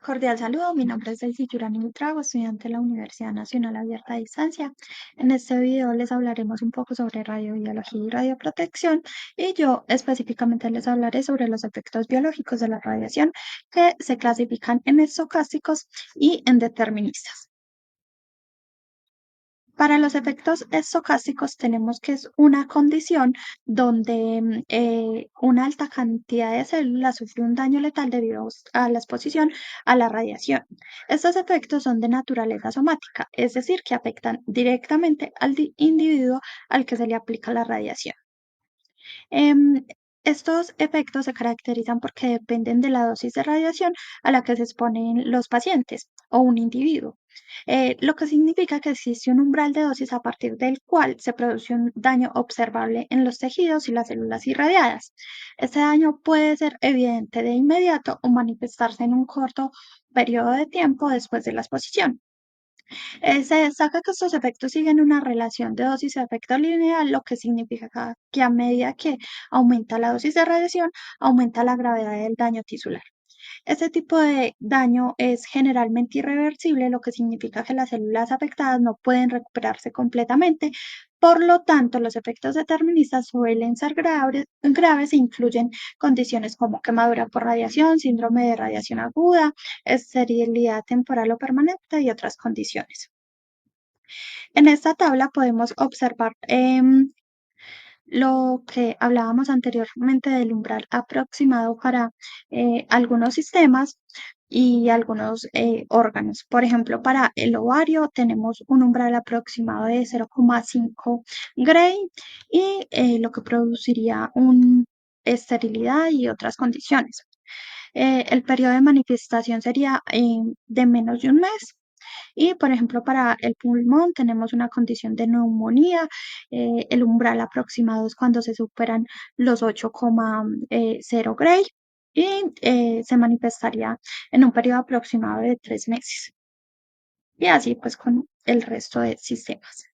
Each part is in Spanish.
Cordial saludo, mi nombre es Daisy Yurani Buitrago, estudiante de la Universidad Nacional Abierta a Distancia. En este video les hablaremos un poco sobre radiobiología y radioprotección y yo específicamente les hablaré sobre los efectos biológicos de la radiación que se clasifican en estocásticos y en deterministas. Para los efectos estocásticos tenemos que es una condición donde una alta cantidad de células sufre un daño letal debido a la exposición a la radiación. Estos efectos son de naturaleza somática, es decir, que afectan directamente al individuo al que se le aplica la radiación. Em, Estos efectos se caracterizan porque dependen de la dosis de radiación a la que se exponen los pacientes o un individuo, lo que significa que existe un umbral de dosis a partir del cual se produce un daño observable en los tejidos y las células irradiadas. Este daño puede ser evidente de inmediato o manifestarse en un corto periodo de tiempo después de la exposición. Se destaca que estos efectos siguen una relación de dosis a efecto lineal, lo que significa que a medida que aumenta la dosis de radiación, aumenta la gravedad del daño tisular. Este tipo de daño es generalmente irreversible, lo que significa que las células afectadas no pueden recuperarse completamente. Por lo tanto, los efectos deterministas suelen ser graves e incluyen condiciones como quemadura por radiación, síndrome de radiación aguda, esterilidad temporal o permanente y otras condiciones. En esta tabla podemos observar lo que hablábamos anteriormente del umbral aproximado para algunos sistemas y algunos órganos. Por ejemplo, para el ovario tenemos un umbral aproximado de 0,5 Gray y lo que produciría una esterilidad y otras condiciones. El periodo de manifestación sería de menos de un mes. Y, por ejemplo, para el pulmón tenemos una condición de neumonía. El umbral aproximado es cuando se superan los 8,0 Gray y se manifestaría en un periodo aproximado de 3 meses. Y así pues con el resto de sistemas.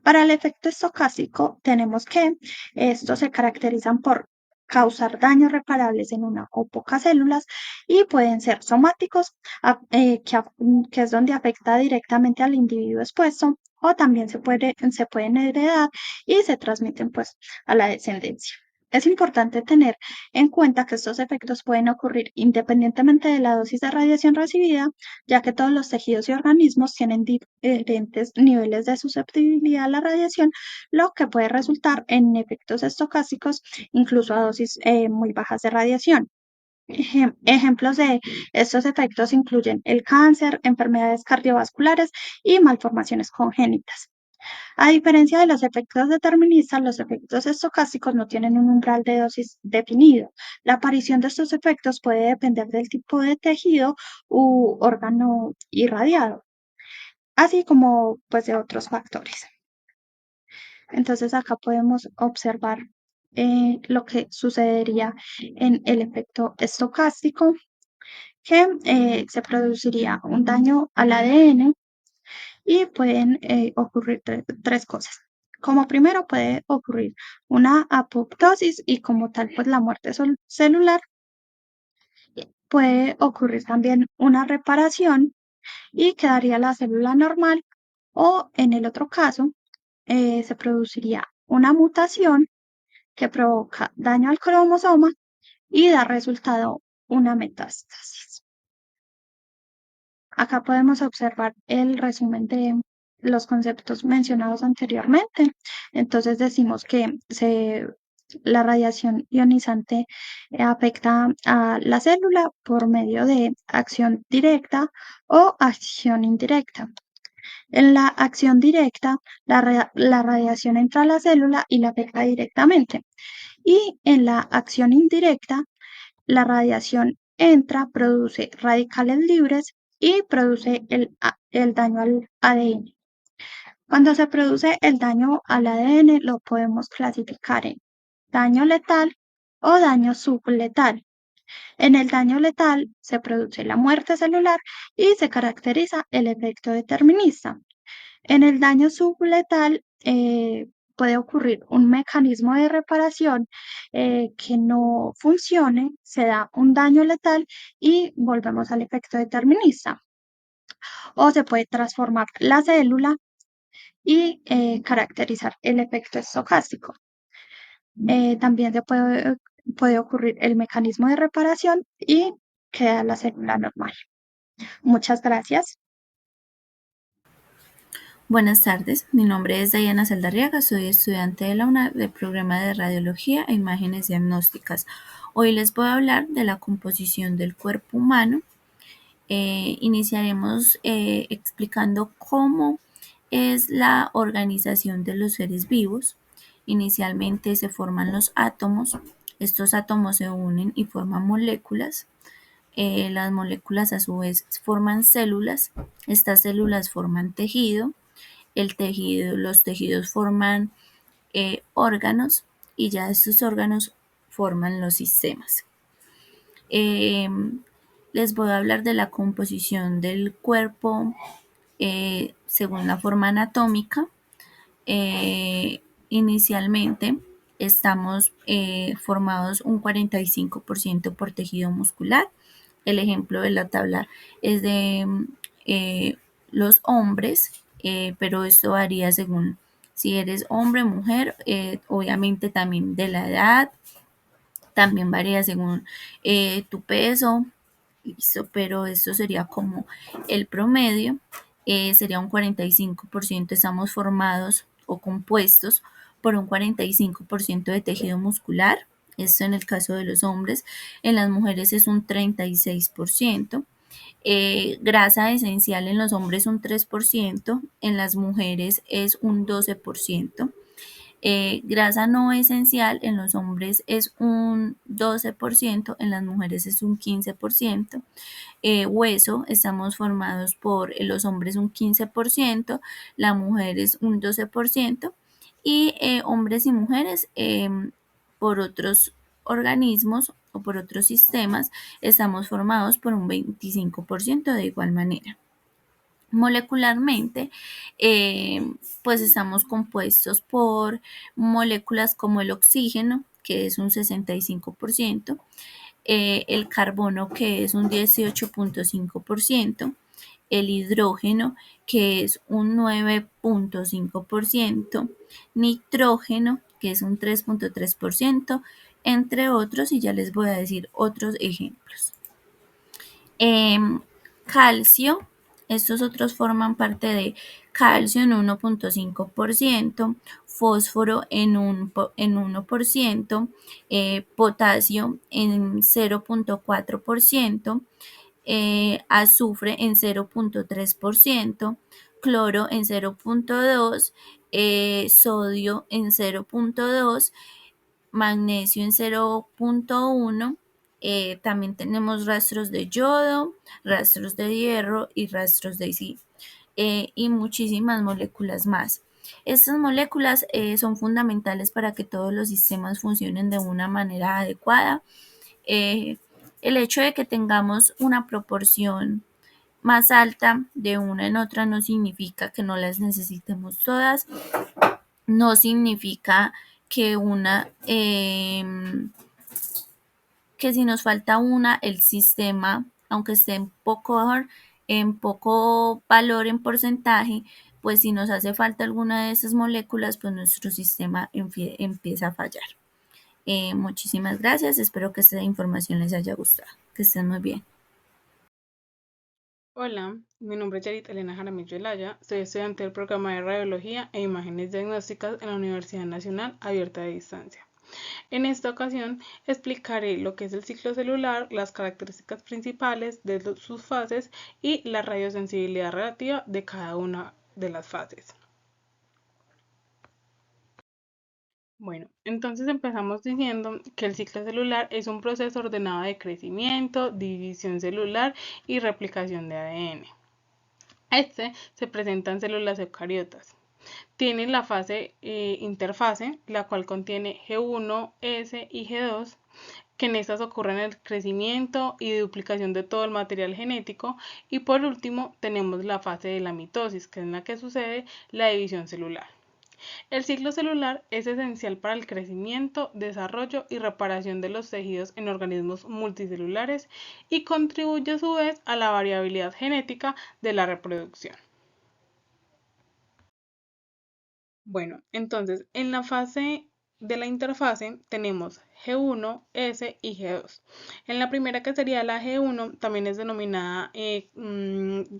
Para el efecto estocástico tenemos que estos se caracterizan por causar daños reparables en una o pocas células y pueden ser somáticos, que es donde afecta directamente al individuo expuesto, o también se pueden heredar y se transmiten pues a la descendencia. Es importante tener en cuenta que estos efectos pueden ocurrir independientemente de la dosis de radiación recibida, ya que todos los tejidos y organismos tienen diferentes niveles de susceptibilidad a la radiación, lo que puede resultar en efectos estocásticos, incluso a dosis muy bajas de radiación. Ejemplos de estos efectos incluyen el cáncer, enfermedades cardiovasculares y malformaciones congénitas. A diferencia de los efectos deterministas, los efectos estocásticos no tienen un umbral de dosis definido. La aparición de estos efectos puede depender del tipo de tejido u órgano irradiado, así como pues de otros factores. Entonces acá podemos observar lo que sucedería en el efecto estocástico, que se produciría un daño al ADN y pueden ocurrir tres cosas. Como primero puede ocurrir una apoptosis y como tal pues la muerte celular. Puede ocurrir también una reparación y quedaría la célula normal, o en el otro caso se produciría una mutación que provoca daño al cromosoma y da resultado una metástasis. Acá podemos observar el resumen de los conceptos mencionados anteriormente. Entonces decimos que la radiación ionizante afecta a la célula por medio de acción directa o acción indirecta. En la acción directa, la radiación entra a la célula y la afecta directamente. Y en la acción indirecta, la radiación entra, produce radicales libres y produce el daño al ADN. Cuando se produce el daño al ADN, lo podemos clasificar en daño letal o daño subletal. En el daño letal se produce la muerte celular y se caracteriza el efecto determinista. En el daño subletal puede ocurrir un mecanismo de reparación que no funcione, se da un daño letal y volvemos al efecto determinista. O se puede transformar la célula y caracterizar el efecto estocástico. También puede ocurrir el mecanismo de reparación y queda la célula normal. Muchas gracias. Buenas tardes, mi nombre es Dayana Saldarriaga, soy estudiante de la UNAD del programa de Radiología e Imágenes Diagnósticas. Hoy les voy a hablar de la composición del cuerpo humano. Iniciaremos explicando cómo es la organización de los seres vivos. Inicialmente se forman los átomos, estos átomos se unen y forman moléculas. Las moléculas a su vez forman células, estas células forman tejido, los tejidos forman órganos y ya estos órganos forman los sistemas. Eh, Les voy a hablar de la composición del cuerpo según la forma anatómica. Inicialmente estamos formados un 45% por tejido muscular. El ejemplo de la tabla es de eh, los hombres, pero esto varía según si eres hombre o mujer, obviamente también de la edad, también varía según tu peso, listo, pero esto sería como el promedio, sería un 45%, estamos formados o compuestos por un 45% de tejido muscular, esto en el caso de los hombres, en las mujeres es un 36%. Grasa esencial en los hombres un 3%, en las mujeres es un 12%. Grasa no esencial en los hombres es un 12%, en las mujeres es un 15%. Hueso, estamos formados por los hombres un 15%, las mujeres un 12%, y hombres y mujeres por otros organismos o por otros sistemas estamos formados por un 25% de igual manera. Molecularmente, pues estamos compuestos por moléculas como el oxígeno, que es un 65%, el carbono, que es un 18.5%, el hidrógeno, que es un 9.5%, nitrógeno, que es un 3.3%, entre otros, y ya les voy a decir otros ejemplos. Calcio, estos otros forman parte de calcio en 1.5%, fósforo en 1%, potasio en 0.4%, azufre en 0.3%, cloro en 0.2%, sodio en 0.2%, magnesio en 0.1. También tenemos rastros de yodo, rastros de hierro y rastros de zinc, y muchísimas moléculas más. Estas moléculas son fundamentales para que todos los sistemas funcionen de una manera adecuada. El hecho de que tengamos una proporción más alta de una en otra no significa que no las necesitemos todas, no significa que que si nos falta una, el sistema, aunque esté en poco valor en porcentaje, pues si nos hace falta alguna de esas moléculas, pues nuestro sistema empieza a fallar. Muchísimas gracias, espero que esta información les haya gustado, que estén muy bien. Hola, mi nombre es Yarit Elena Jaramillo Elaya, soy estudiante del programa de Radiología e Imágenes Diagnósticas en la Universidad Nacional Abierta de Distancia. En esta ocasión explicaré lo que es el ciclo celular, las características principales de sus fases y la radiosensibilidad relativa de cada una de las fases. Bueno, entonces empezamos diciendo que el ciclo celular es un proceso ordenado de crecimiento, división celular y replicación de ADN. Este se presenta en células eucariotas. Tiene la fase interfase, la cual contiene G1, S y G2, que en estas ocurren el crecimiento y duplicación de todo el material genético. Y por último tenemos la fase de la mitosis, que es en la que sucede la división celular. El ciclo celular es esencial para el crecimiento, desarrollo y reparación de los tejidos en organismos multicelulares y contribuye a su vez a la variabilidad genética de la reproducción. Bueno, entonces en la fase de la interfase tenemos G1, S y G2. En la primera, que sería la G1, también es denominada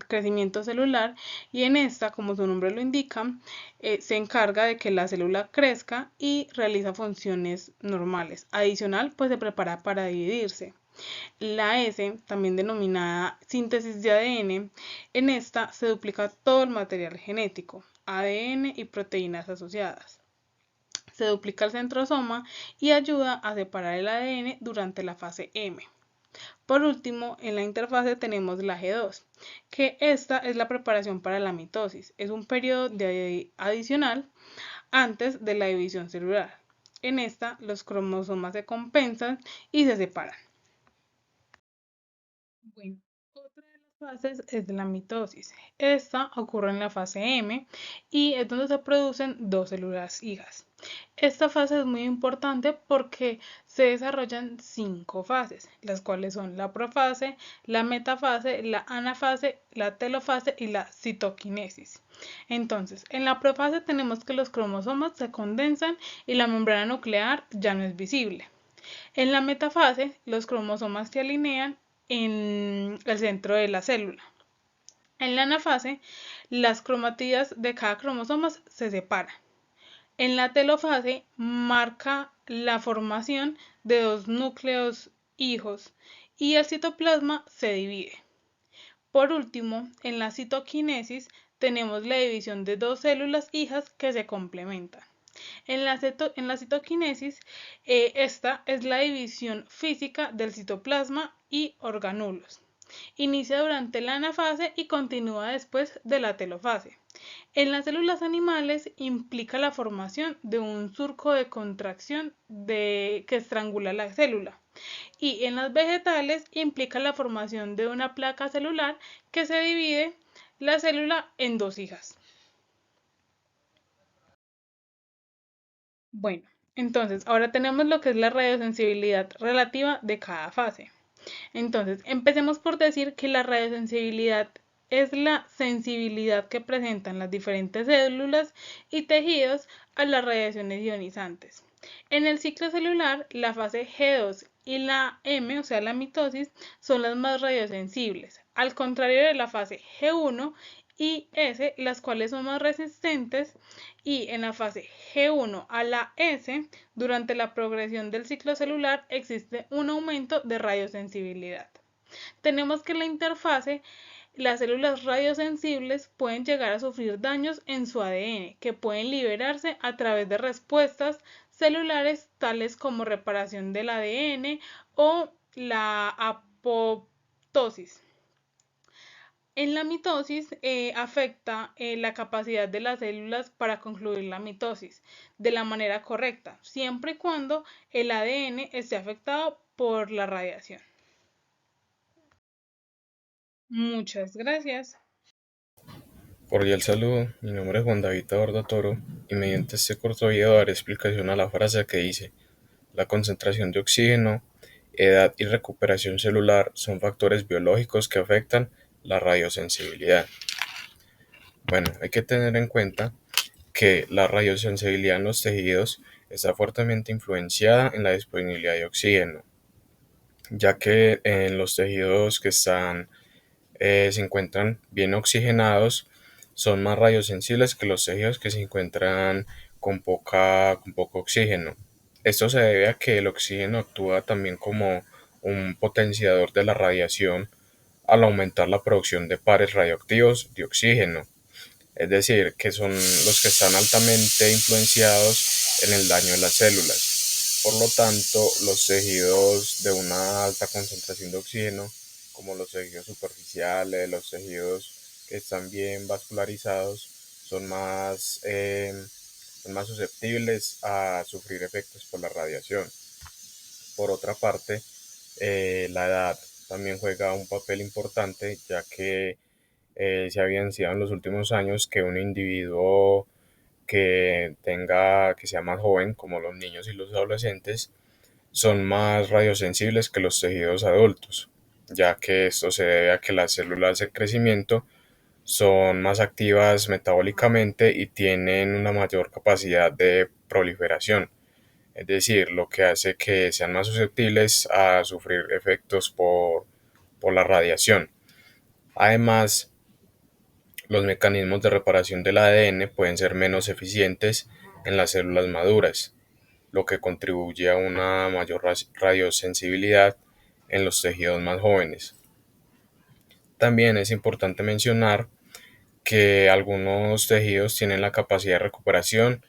crecimiento celular, y en esta, como su nombre lo indica, se encarga de que la célula crezca y realiza funciones normales. Adicional, pues se prepara para dividirse. La S, también denominada síntesis de ADN, en esta se duplica todo el material genético, ADN y proteínas asociadas. Se duplica el centrosoma y ayuda a separar el ADN durante la fase M. Por último, en la interfase tenemos la G2, que esta es la preparación para la mitosis. Es un periodo adicional antes de la división celular. En esta, los cromosomas se compensan y se separan. Bueno, otra de las fases es la mitosis. Esta ocurre en la fase M y es donde se producen dos células hijas. Esta fase es muy importante porque se desarrollan 5 fases, las cuales son la profase, la metafase, la anafase, la telofase y la citoquinesis. Entonces, en la profase tenemos que los cromosomas se condensan y la membrana nuclear ya no es visible. En la metafase, los cromosomas se alinean en el centro de la célula. En la anafase, las cromatías de cada cromosoma se separan. En la telofase, marca la formación de dos núcleos hijos y el citoplasma se divide. Por último, en la citoquinesis tenemos la división de dos células hijas que se complementan. En la citoquinesis, esta es la división física del citoplasma y organulos. Inicia durante la anafase y continúa después de la telofase. En las células animales implica la formación de un surco de contracción que estrangula la célula. Y en las vegetales implica la formación de una placa celular que se divide la célula en dos hijas. Bueno, entonces ahora tenemos lo que es la radiosensibilidad relativa de cada fase. Entonces, empecemos por decir que la radiosensibilidad es la sensibilidad que presentan las diferentes células y tejidos a las radiaciones ionizantes. En el ciclo celular, la fase G2 y la M, o sea, la mitosis, son las más radiosensibles, al contrario de la fase G1 y S, las cuales son más resistentes, y en la fase G1 a la S, durante la progresión del ciclo celular existe un aumento de radiosensibilidad. Tenemos que en la interfase las células radiosensibles pueden llegar a sufrir daños en su ADN, que pueden liberarse a través de respuestas celulares tales como reparación del ADN o la apoptosis. En la mitosis afecta la capacidad de las células para concluir la mitosis de la manera correcta, siempre y cuando el ADN esté afectado por la radiación. Muchas gracias. Cordial saludo, mi nombre es Juan David Taborda Toro y mediante este corto video daré explicación a la frase que dice: la concentración de oxígeno, edad y recuperación celular son factores biológicos que afectan la radiosensibilidad. Bueno, hay que tener en cuenta que la radiosensibilidad en los tejidos está fuertemente influenciada en la disponibilidad de oxígeno, ya que en los tejidos que se encuentran bien oxigenados son más radiosensibles que los tejidos que se encuentran con poco oxígeno. Esto se debe a que el oxígeno actúa también como un potenciador de la radiación al aumentar la producción de pares radioactivos de oxígeno, es decir, que son los que están altamente influenciados en el daño de las células. Por lo tanto, los tejidos de una alta concentración de oxígeno, como los tejidos superficiales, los tejidos que están bien vascularizados, son más susceptibles a sufrir efectos por la radiación. Por otra parte, la edad también juega un papel importante, ya que se ha evidenciado en los últimos años que un individuo que sea más joven, como los niños y los adolescentes, son más radiosensibles que los tejidos adultos, ya que esto se debe a que las células de crecimiento son más activas metabólicamente y tienen una mayor capacidad de proliferación, es decir, lo que hace que sean más susceptibles a sufrir efectos por la radiación. Además, los mecanismos de reparación del ADN pueden ser menos eficientes en las células maduras, lo que contribuye a una mayor radiosensibilidad en los tejidos más jóvenes. También es importante mencionar que algunos tejidos tienen la capacidad de recuperación,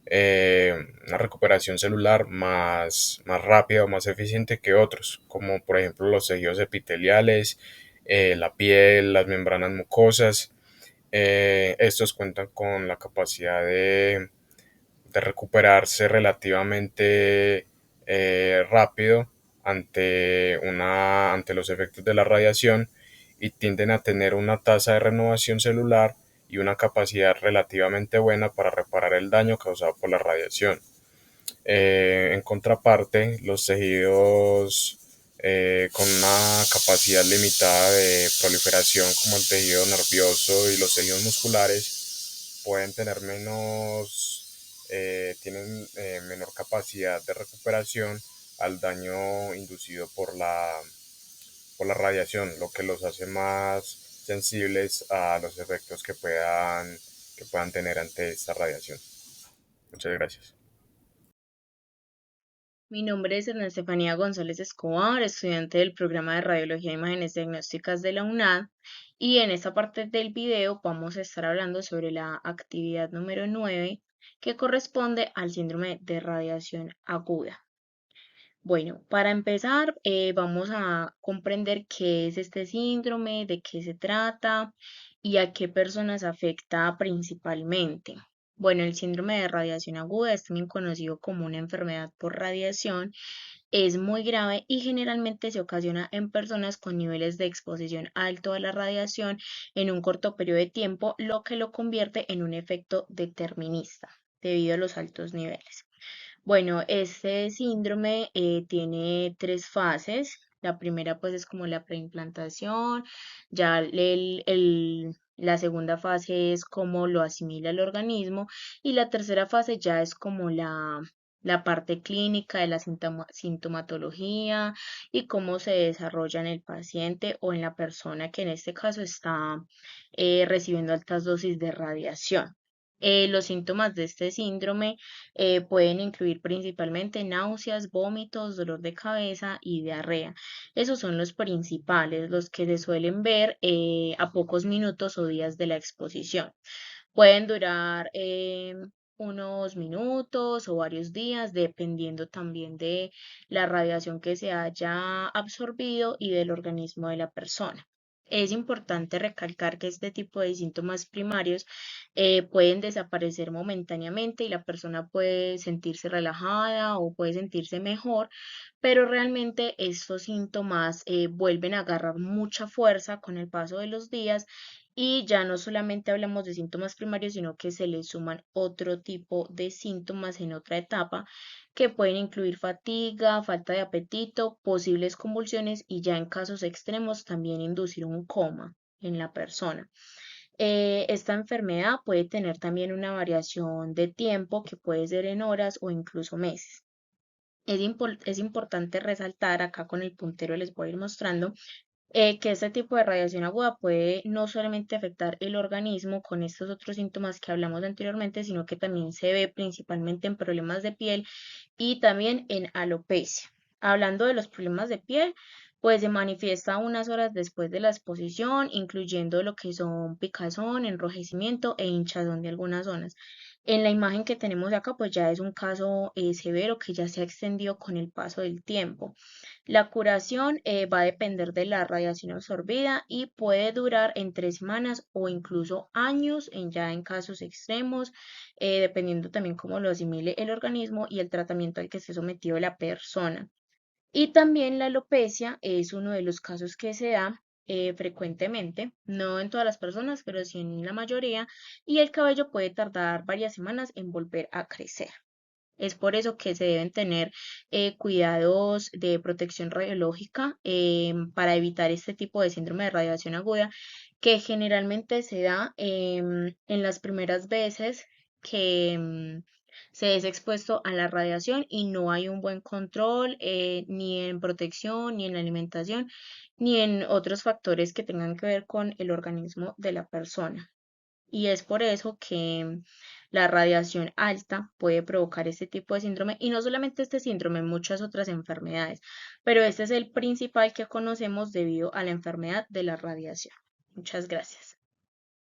una recuperación celular más rápida o más eficiente que otros, como por ejemplo los tejidos epiteliales, la piel, las membranas mucosas. Estos cuentan con la capacidad de recuperarse relativamente rápido ante los efectos de la radiación y tienden a tener una tasa de renovación celular y una capacidad relativamente buena para reparar el daño causado por la radiación. En contraparte, los tejidos con una capacidad limitada de proliferación como el tejido nervioso y los tejidos musculares pueden tener tienen menor capacidad de recuperación al daño inducido por la radiación, lo que los hace más sensibles a los efectos que puedan tener ante esta radiación. Muchas gracias. Mi nombre es Erna Estefanía González Escobar, estudiante del programa de Radiología e Imágenes Diagnósticas de la UNAD, y en esta parte del video vamos a estar hablando sobre la actividad número 9, que corresponde al síndrome de radiación aguda. Bueno, para empezar, vamos a comprender qué es este síndrome, de qué se trata y a qué personas afecta principalmente. Bueno, el síndrome de radiación aguda es también conocido como una enfermedad por radiación. Es muy grave y generalmente se ocasiona en personas con niveles de exposición alto a la radiación en un corto periodo de tiempo, lo que lo convierte en un efecto determinista debido a los altos niveles. Bueno, este síndrome tiene tres fases. La primera pues es como la preimplantación, ya la segunda fase es cómo lo asimila el organismo y la tercera fase ya es como la parte clínica de la sintomatología y cómo se desarrolla en el paciente o en la persona que en este caso está recibiendo altas dosis de radiación. Los síntomas de este síndrome pueden incluir principalmente náuseas, vómitos, dolor de cabeza y diarrea. Esos son los principales, los que se suelen ver a pocos minutos o días de la exposición. Pueden durar unos minutos o varios días, dependiendo también de la radiación que se haya absorbido y del organismo de la persona. Es importante recalcar que este tipo de síntomas primarios pueden desaparecer momentáneamente y la persona puede sentirse relajada o puede sentirse mejor, pero realmente estos síntomas vuelven a agarrar mucha fuerza con el paso de los días y ya no solamente hablamos de síntomas primarios, sino que se le suman otro tipo de síntomas en otra etapa que pueden incluir fatiga, falta de apetito, posibles convulsiones y ya en casos extremos también inducir un coma en la persona. Esta enfermedad puede tener también una variación de tiempo que puede ser en horas o incluso meses. Es importante resaltar, acá con el puntero les voy a ir mostrando, que este tipo de radiación aguda puede no solamente afectar el organismo con estos otros síntomas que hablamos anteriormente, sino que también se ve principalmente en problemas de piel y también en alopecia. Hablando de los problemas de piel, pues se manifiesta unas horas después de la exposición, incluyendo lo que son picazón, enrojecimiento e hinchazón de algunas zonas. En la imagen que tenemos acá, pues ya es un caso severo que ya se ha extendido con el paso del tiempo. La curación va a depender de la radiación absorbida y puede durar entre semanas o incluso años ya en casos extremos, dependiendo también cómo lo asimile el organismo y el tratamiento al que esté sometido la persona. Y también la alopecia es uno de los casos que se da frecuentemente, no en todas las personas, pero sí en la mayoría, y el cabello puede tardar varias semanas en volver a crecer. Es por eso que se deben tener cuidados de protección radiológica para evitar este tipo de síndrome de radiación aguda que generalmente se da en las primeras veces que se es expuesto a la radiación y no hay un buen control ni en protección, ni en alimentación, ni en otros factores que tengan que ver con el organismo de la persona. Y es por eso que la radiación alta puede provocar este tipo de síndrome y no solamente este síndrome, muchas otras enfermedades, pero este es el principal que conocemos debido a la enfermedad de la radiación. Muchas gracias.